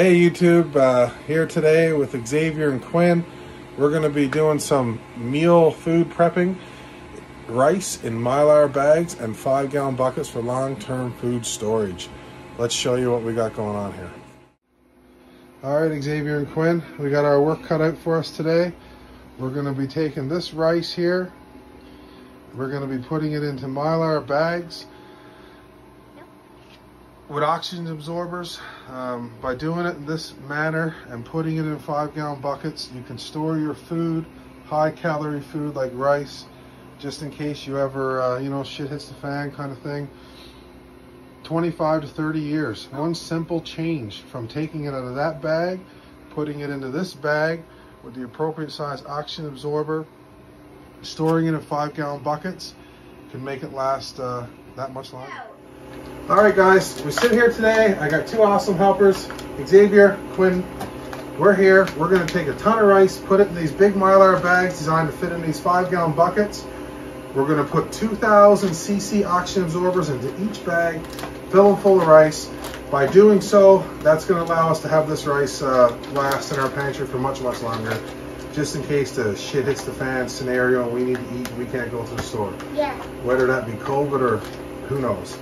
Hey YouTube, here today with Xavier and Quinn. We're going to be doing some meal food prepping, rice in Mylar bags and 5-gallon buckets for long-term food storage. Let's show you what we got going on here. Alright Xavier and Quinn, we got our work cut out for us today. We're going to be taking this rice here. We're going to be putting it into Mylar bags with oxygen absorbers. By doing it in this manner and putting it in 5-gallon buckets, you can store your food, high-calorie food like rice, just in case you ever, shit hits the fan kind of thing. 25 to 30 years. One simple change from taking it out of that bag, putting it into this bag with the appropriate size oxygen absorber, storing it in 5-gallon buckets, can make it last that much longer. Alright guys, we're sitting here today. I got two awesome helpers, Xavier, Quinn. We're here. We're going to take a ton of rice, put it in these big Mylar bags designed to fit in these 5-gallon buckets. We're going to put 2,000 cc oxygen absorbers into each bag, fill them full of rice. By doing so, that's going to allow us to have this rice last in our pantry for much, much longer, just in case the shit hits the fan scenario and we need to eat and we can't go to the store. Yeah. Whether that be COVID or who knows.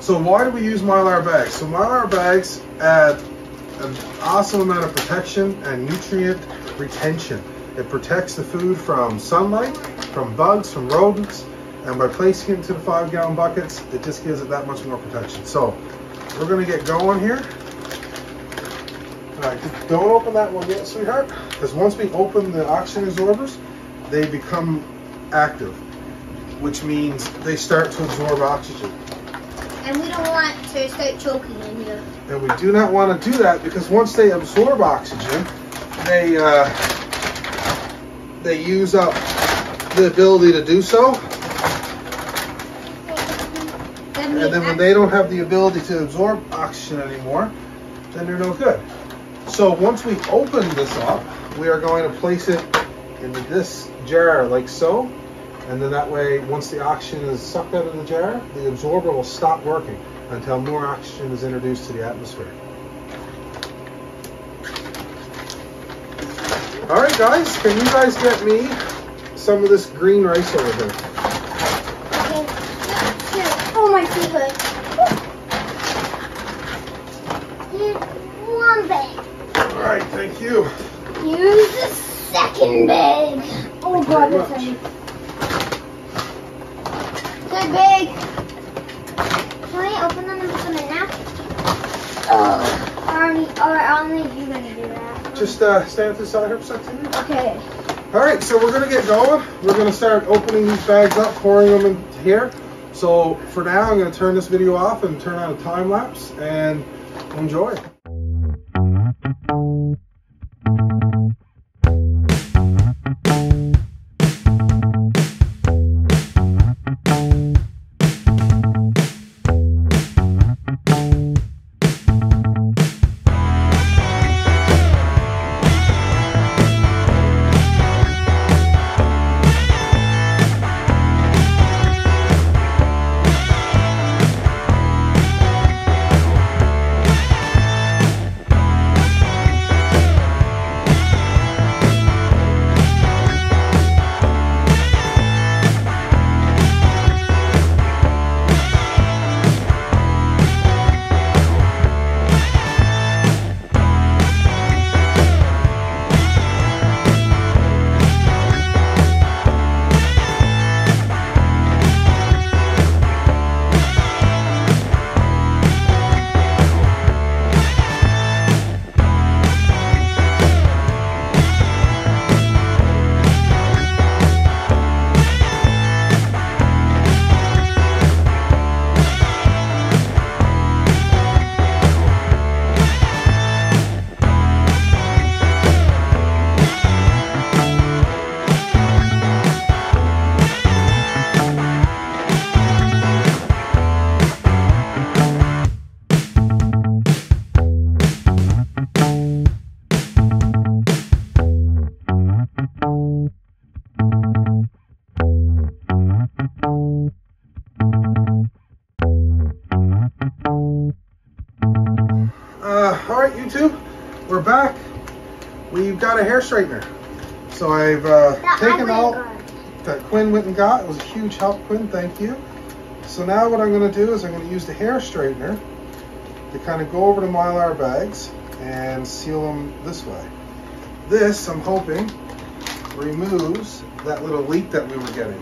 So why do we use Mylar bags? So Mylar bags add an awesome amount of protection and nutrient retention. It protects the food from sunlight, from bugs, from rodents, and by placing it into the 5-gallon buckets, it just gives it that much more protection. So we're going to get going here. All right, don't open that one yet, sweetheart, because once we open the oxygen absorbers, they become active, which means they start to absorb oxygen. And we don't want to start choking in here. And we do not want to do that because once they absorb oxygen, they use up the ability to do so. And then when they don't have the ability to absorb oxygen anymore, then they're no good. So once we open this up, we are going to place it into this jar like so. And then that way, once the oxygen is sucked out of the jar, the absorber will stop working until more oxygen is introduced to the atmosphere. All right, guys, can you guys get me some of this green rice over here? Okay. Here. Oh, my favorite. Here's one bag. All right, thank you. Here's the second bag. Oh, God, that's heavy. Good big. Can I open them and put them in now? Or only you're going to do that? Just stand to the side here for a second. Okay. All right, so we're going to get going. We're going to start opening these bags up, pouring them in here. So for now, I'm going to turn this video off and turn on a time lapse and enjoy. back, we've got a hair straightener. So I've taken out that Quinn went and got. It was a huge help, Quinn, thank you. So now what I'm going to do is I'm going to use the hair straightener to kind of go over the Mylar bags and seal them this way. This, I'm hoping, removes that little leak that we were getting.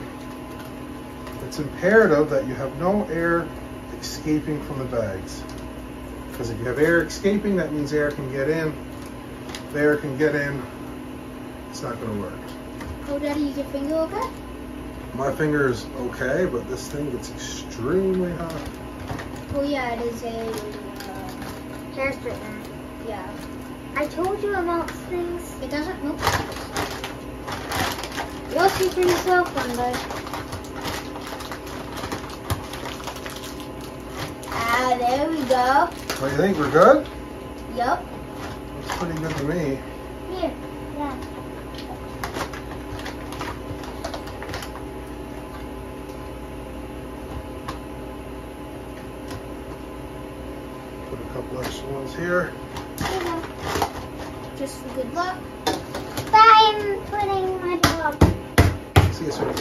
It's imperative that you have no air escaping from the bags. Because if you have air escaping, that means air can get in. If air can get in, it's not going to work. Oh, Daddy, is your finger okay? My finger is okay, but this thing gets extremely hot. Oh yeah, it is a hair straightener. Yeah. I told you about things. It doesn't move. You'll see for yourself one day. Ah, there we go. What do you think? We're good? Yep. Looks pretty good to me. Here. Yeah. Put a couple extra ones here. Yeah. Just for good luck. I'm putting my dog. See you soon.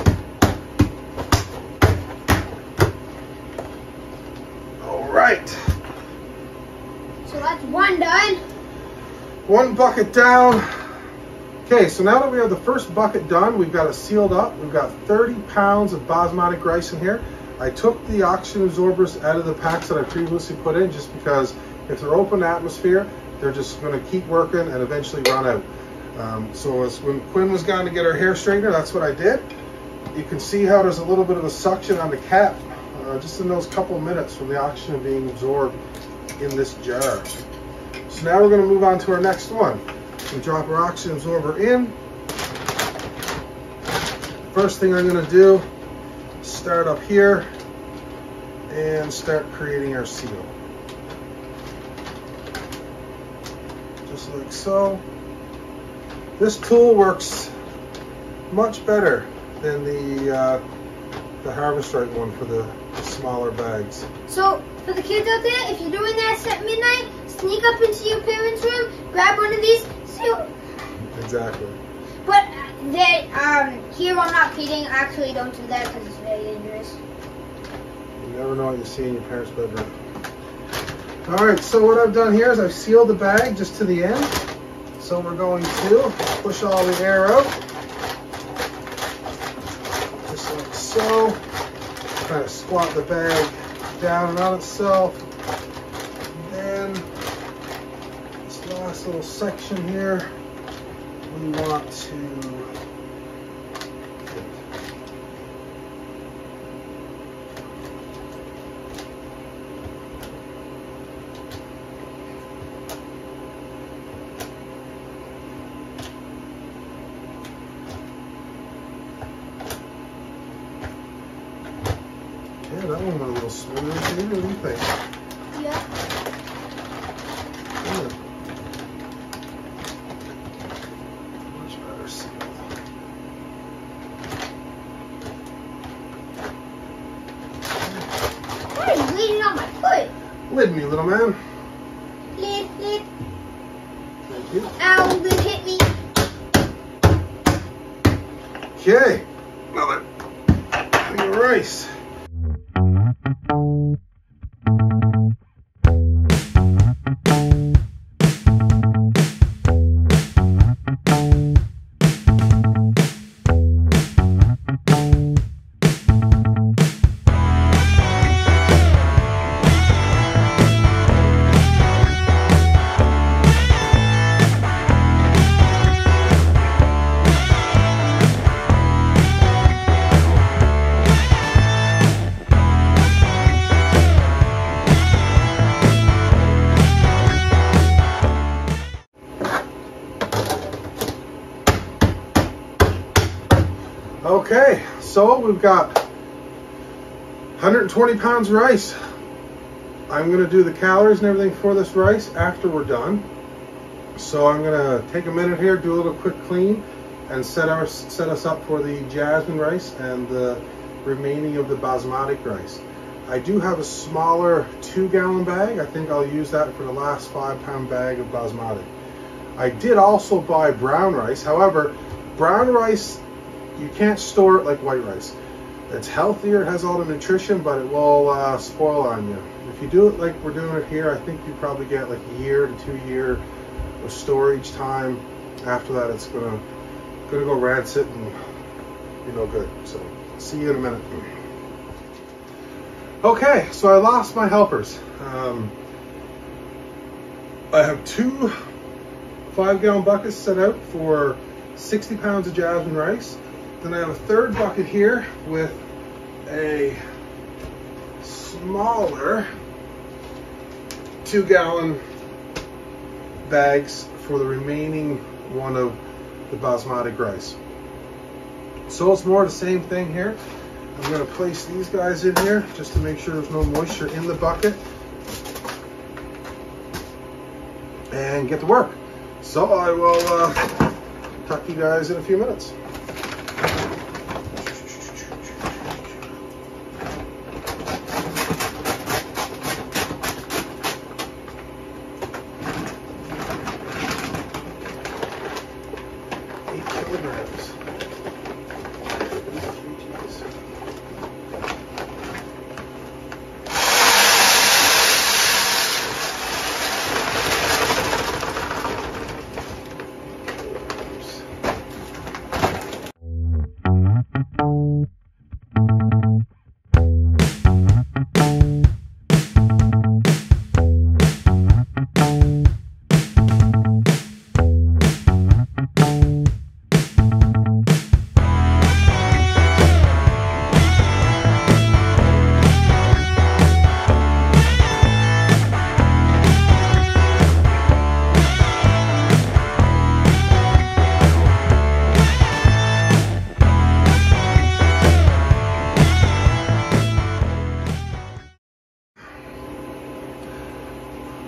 All right. So that's one done. One bucket down. Okay, so now that we have the first bucket done, we've got it sealed up. We've got 30 pounds of basmati rice in here. I took the oxygen absorbers out of the packs that I previously put in just because if they're open atmosphere, they're just going to keep working and eventually run out. So as when Quinn was gone to get her hair straightener, that's what I did. You can see how there's a little bit of a suction on the cap just in those couple minutes from the oxygen being absorbed in this jar. So now we're going to move on to our next one. We drop our oxygen absorber in. First thing I'm going to do is start up here and start creating our seal. Just like so. This tool works much better than the Harvest Right one for the smaller bags. So for the kids out there, if you're doing this at midnight, sneak up into your parents' room, grab one of these, seal. Exactly. But here I'm not kidding. Actually, don't do that because it's very dangerous. You never know what you see in your parents' bedroom. All right, so what I've done here is I've sealed the bag just to the end. So we're going to push all the air out, just like so. Kind of squat the bag down and on itself. And then this last little section here, we want to yeah, that one went a little smoother. What do you think? Yeah. Good. Much better sealed. Why are you bleeding on my foot? Lid me, little man. Lid. Thank you. Ow, lid hit me. Okay. Another thing of rice. Okay, so we've got 120 pounds of rice. I'm going to do the calories and everything for this rice after we're done. So I'm going to take a minute here, do a little quick clean, and set us up for the jasmine rice and the remaining of the basmati rice. I do have a smaller 2-gallon bag. I think I'll use that for the last 5-pound bag of basmati. I did also buy brown rice. However, brown rice, you can't store it like white rice. It's healthier, it has all the nutrition, but it will spoil on you. If you do it like we're doing it here, I think you probably get like a year to 2 year of storage time. After that, it's gonna go rancid and be no good. So see you in a minute. Okay, so I lost my helpers. I have 2 5-gallon buckets set out for 60 pounds of jasmine rice. Then I have a third bucket here with a smaller 2-gallon bags for the remaining one of the basmati rice. So it's more the same thing here. I'm going to place these guys in here just to make sure there's no moisture in the bucket and get to work. So I will talk to you guys in a few minutes.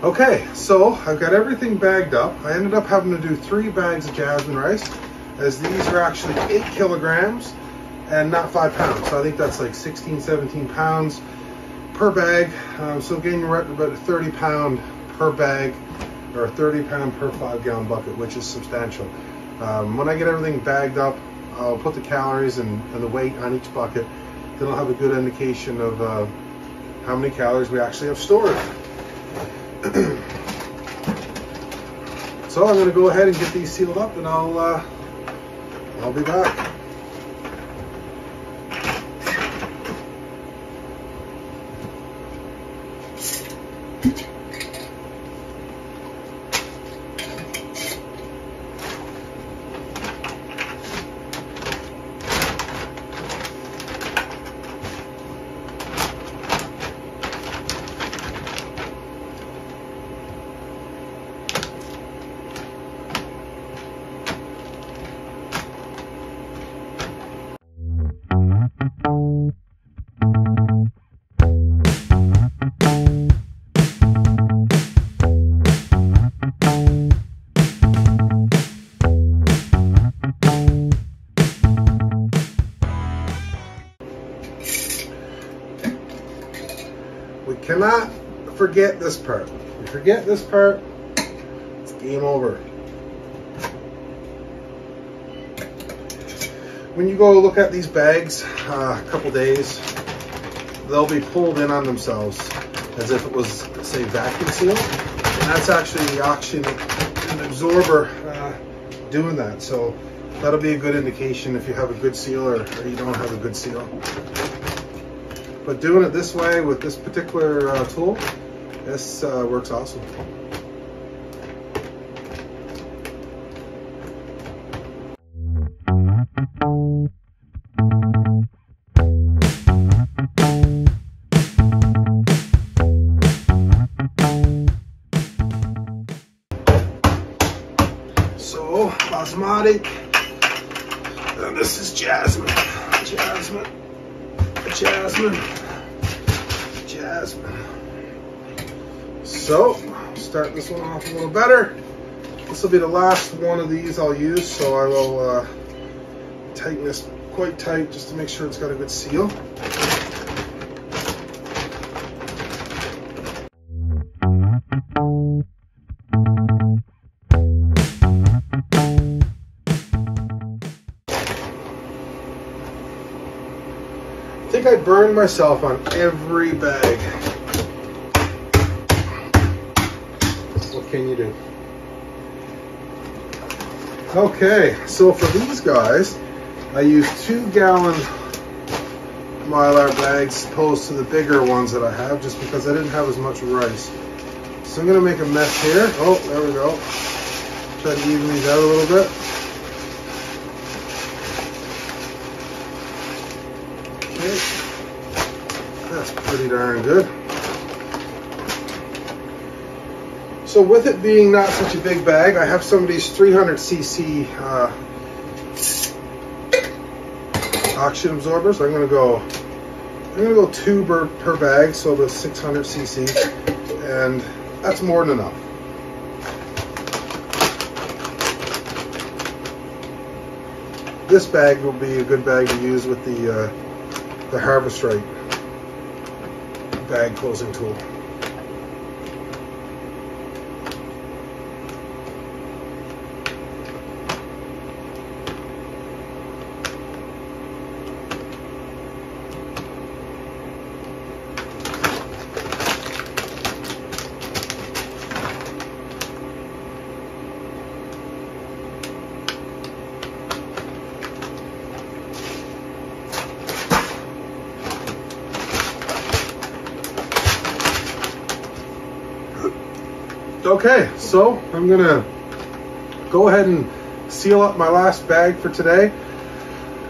Okay, so I've got everything bagged up. I ended up having to do 3 bags of jasmine rice, as these are actually 8 kilograms and not 5 pounds. So I think that's like 16, 17 pounds per bag. So again, you're at about a 30 pound per bag, or a 30 pound per 5-gallon bucket, which is substantial. When I get everything bagged up, I'll put the calories and the weight on each bucket. Then I'll have a good indication of how many calories we actually have stored. So I'm going to go ahead and get these sealed up, and I'll be back. We cannot forget this part. If we forget this part, it's game over. When you go look at these bags a couple days, they'll be pulled in on themselves as if it was, say, vacuum sealed. And that's actually the oxygen and absorber doing that. So that'll be a good indication if you have a good seal or you don't have a good seal. But doing it this way with this particular tool, this works awesome. So, basmati, and this is jasmine, jasmine, jasmine, jasmine. So, start this one off a little better. This will be the last one of these I'll use, so I will tighten this quite tight just to make sure it's got a good seal. think I burned myself on every bag. What can you do? Okay, so for these guys, I used 2-gallon Mylar bags opposed to the bigger ones that I have, just because I didn't have as much rice. So I'm gonna make a mess here. Oh, there we go. Try to even these out a little bit. Okay, that's pretty darn good. So with it being not such a big bag, I have some of these 300cc oxygen absorbers. I'm gonna go 2 per bag, so the 600cc, and that's more than enough. This bag will be a good bag to use with the Harvest Right bag closing tool. Okay, so I'm gonna go ahead and seal up my last bag for today.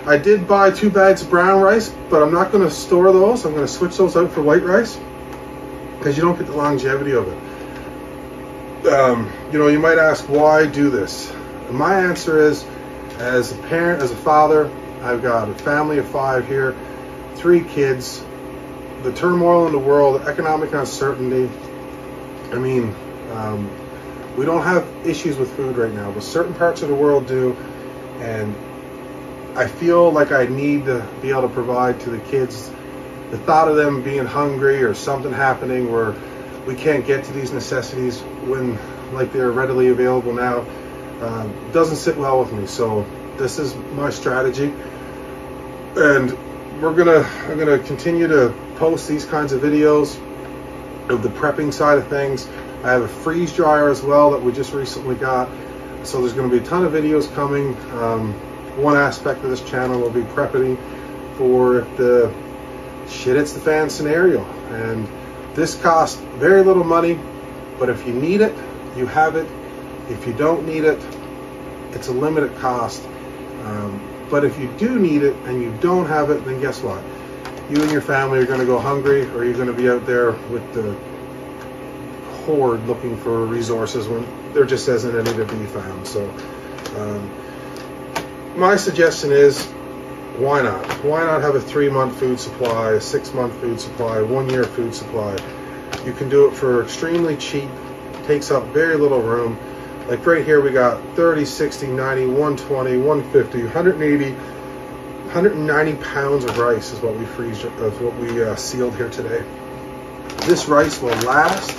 I did buy 2 bags of brown rice, but I'm not gonna store those. I'm gonna switch those out for white rice because you don't get the longevity of it. You know, you might ask, why do this? And my answer is, as a parent, as a father, I've got a family of 5 here, 3 kids, the turmoil in the world, economic uncertainty. I mean, we don't have issues with food right now, but certain parts of the world do, and I feel like I need to be able to provide to the kids. The thought of them being hungry or something happening where we can't get to these necessities when like they're readily available now doesn't sit well with me. So this is my strategy, and I'm gonna continue to post these kinds of videos of the prepping side of things. I have a freeze dryer as well that we just recently got, so there's going to be a ton of videos coming. One aspect of this channel will be prepping for if the shit hits the fan scenario, and this costs very little money, but if you need it, you have it. If you don't need it, it's a limited cost, but if you do need it and you don't have it, then guess what? You and your family are going to go hungry, or you're going to be out there with the horde looking for resources when there just isn't any to be found. So my suggestion is, why not? Why not have a 3-month food supply, a 6-month food supply, a 1-year food supply? You can do it for extremely cheap, takes up very little room. Like right here, we got 30, 60, 90, 120, 150, 180, 190 pounds of rice is what we sealed here today. This rice will last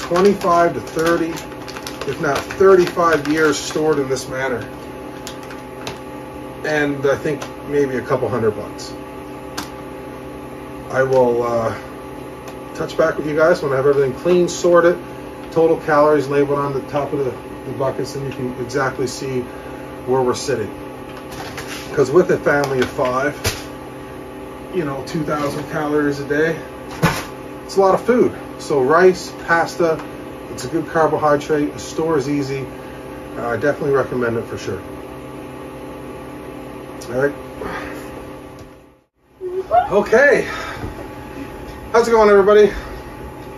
25 to 30, if not 35 years stored in this manner. And I think maybe a couple $100. I will touch back with you guys when I have everything clean, sorted, total calories labeled on the top of the buckets, and you can exactly see where we're sitting. Because with a family of 5, you know, 2,000 calories a day, it's a lot of food. So rice, pasta, it's a good carbohydrate. The store is easy. I definitely recommend it for sure. All right. Okay. How's it going, everybody?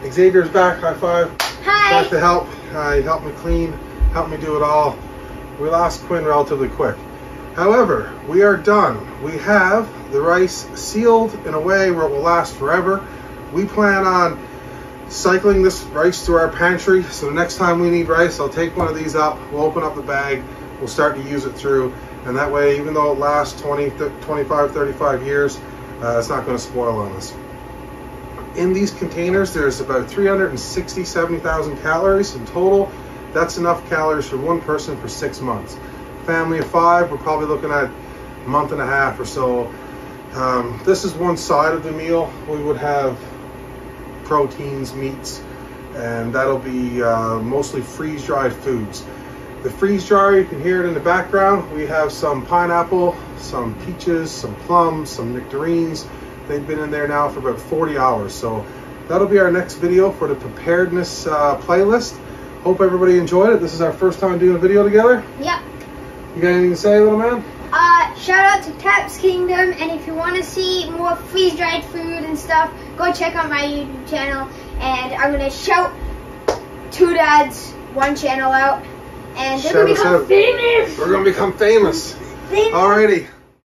Xavier's back. High five. Hi. Back to help. He helped me clean, helped me do it all. We lost Quinn relatively quick. However, we are done. We have the rice sealed in a way where it will last forever. We plan on cycling this rice through our pantry, so the next time we need rice, I'll take one of these up, we'll open up the bag, we'll start to use it through, and that way, even though it lasts 20, 25, 35 years, it's not going to spoil on us. In these containers, there's about 70,000 calories in total. That's enough calories for one person for 6 months. Family of 5, we're probably looking at a month and a half or so This is one side of the meal. We would have proteins, meats, and that'll be mostly freeze-dried foods. The freeze dryer, you can hear it in the background. We have some pineapple, some peaches, some plums, some nectarines. They've been in there now for about 40 hours. So that'll be our next video for the preparedness playlist. Hope everybody enjoyed it. This is our first time doing a video together. Yep. You got anything to say, little man? Shout out to Tap's Kingdom, and if you want to see more freeze-dried food and stuff, go check out my YouTube channel. And I'm gonna shout Two Dads one channel out, and they're gonna become famous. We're gonna become famous. Famous. Alrighty.